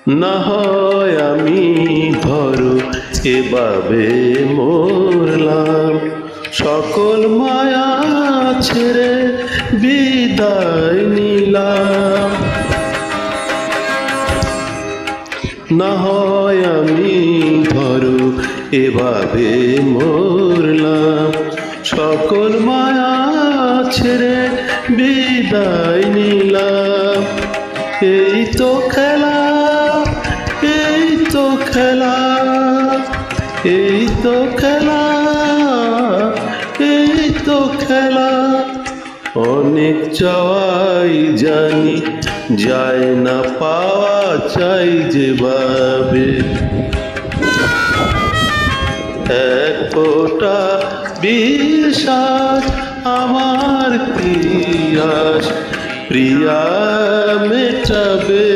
না হয় আমি ধরো এভাবে মরলাম, সকল মায়া ছেড়ে বিদায় নিলাম। না হয় আমি ধরো এভাবে মরলাম, সকল মায়া ছেড়ে বিদায় নিলাম। এই তো খেলা, এই তো খেলা, এই তো খেলা, এই তো খেলা। অনেক চাওয়াই জানি, যায় না পাওয়া চাই যেভাবে। এক ফোঁটা বিশ্বাস আমার কি আস প্রিয়া মেটাবে।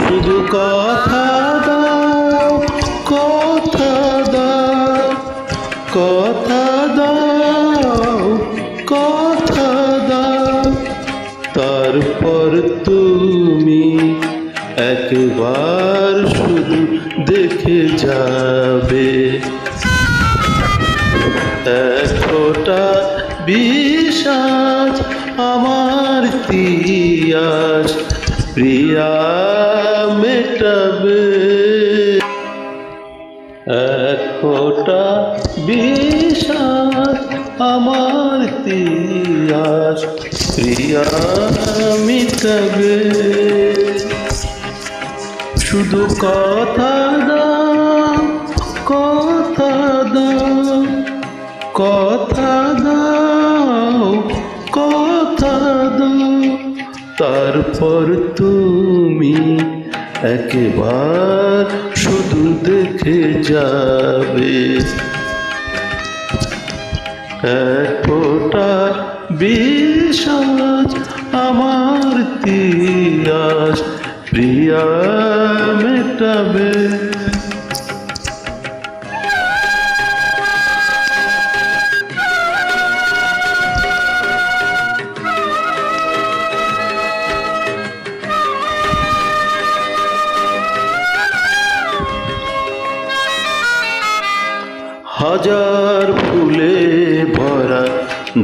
শুধু কথা দাও, কথা দাও, কথা দাও, কথা দাও, তারপর তুমি একবার শুধু দেখে যাবে। এক ফোঁটা বিশ্বাস আমার তিয়াস প্রিয়া মেটাবে। এক ফোঁটা বিশ্বাস আমার তিয়াস প্রিয়া মেটাবে। শুধু কথা দাও, কথা দাও, কথা দাও, কথা দাও, তারপর তুমি একবার শুধু দেখে যাবে। এক ফোঁটা বিশ্বাস আমার তিয়াস প্রিয়া মেটাবে। হাজার ফুলে ভরা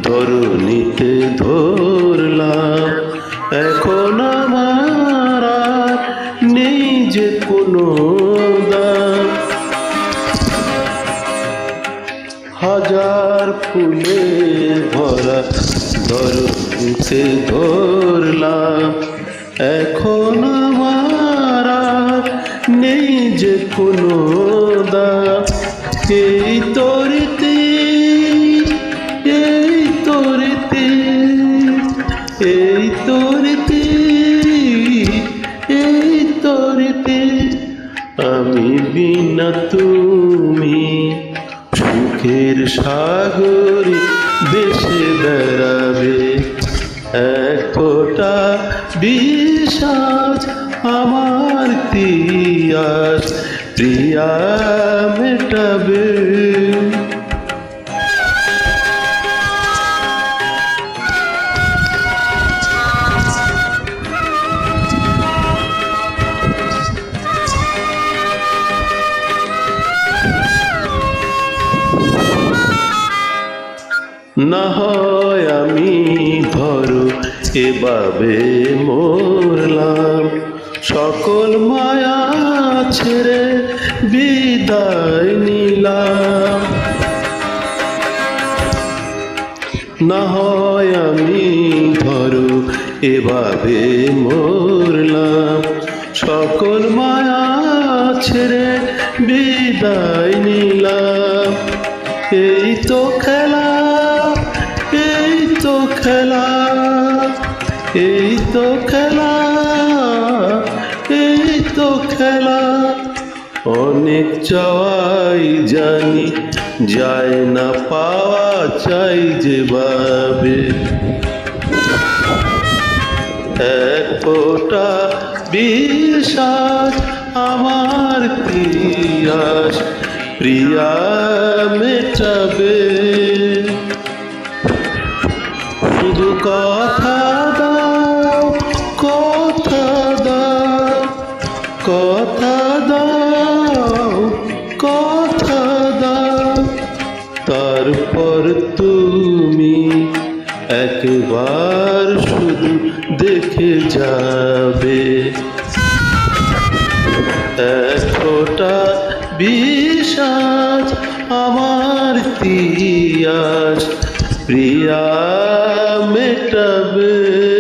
ধরণীতে ধরলাম, এখন আমার আর নেই যে কোনো দাম। হাজার ফুলে ভরা ধরণীতে ধরলাম, এখন আমার আর নেই যে কোনো দাম। এই তরিতে, এই তরিতে, এই তরিতে, এই তরিতে আমি বিনা তুমি সুখের সাগরে দেশে বেড়াবে। এক ফোঁটা বিশ্বাস আমার তিয়াস প্রিয়া মেটাবে। না হয় আমি ধরো এভাবে মরলাম, সকল মায়া ছেড়ে বিদায় নিলাম। না হয় আমি ধরো এভাবে মরলাম, সকল মায়া ছেড়ে বিদায় নিলাম। এই তো খেলা, এই তো খেলা, এই তো খেলা, এই তো খেলা। অনেক চাওয়াই জানি, যায় না পাওয়া চাই যেভাবে। এক ফোঁটা বিশ্বাস আমার তিয়াস প্রিয়া মেটাবে। শুধু কথা দাও, কথা তারপর তুমি একবার শুধু দেখে যাবে, এক ফোঁটা বিশ্বাস আমার তিয়াস প্রিয়া মেটাবে।